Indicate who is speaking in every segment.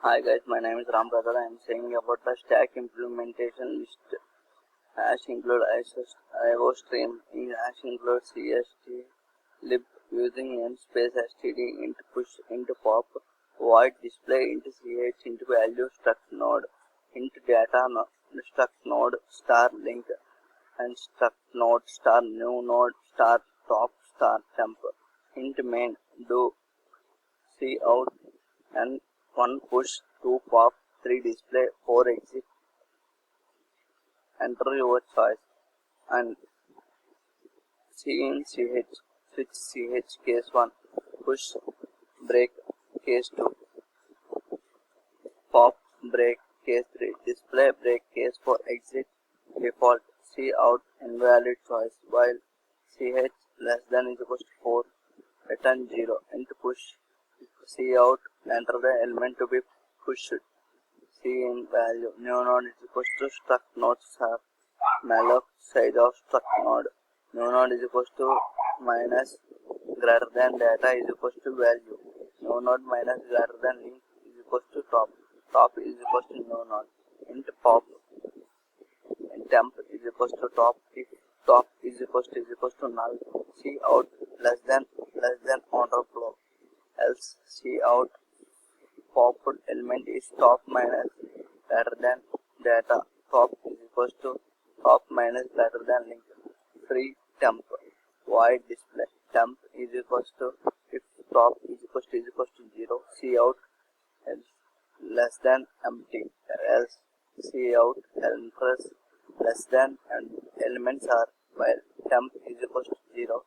Speaker 1: Hi guys, my name is Ram Prasad. I am saying about the stack implementation list. Hash include IO stream. In hash include CST lib using namespace std int push into pop void display into ch into value struct node into data struct node star link and struct node star new node star top star temp into main do see out and 1 push, 2 pop, 3 display, 4 exit. Enter your choice and C in CH, switch CH case 1, push break case 2, pop break case 3, display break case 4, exit default, C out invalid choice while CH less than is equals to 4, return 0, into push, C out, enter the element to be pushed. C in value new node is equals to struct node star malloc size of struct node new node is equals to minus greater than data is equals to value new node minus greater than link is equals to top is equals to new node int pop and temp is equals to top if top is equals to null C out less than order flow else C out popped element is top minus greater than data top is equals to top minus greater than link free temp void display temp is equals to if top is equals to 0 C out else less than empty else C out else less than and elements are while temp is equals to 0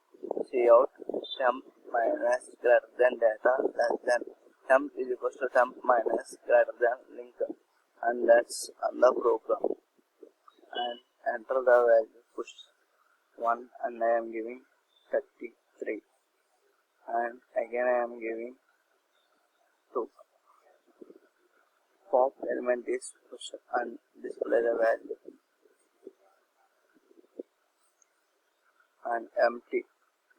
Speaker 1: C out temp minus greater than data less than temp is equals to temp minus greater than link and that's on the program and enter the value push 1 and I am giving 33 and again I am giving 2 pop element is push and display the value and empty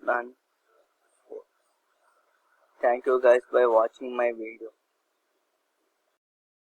Speaker 1: none. Thank you guys by watching my video.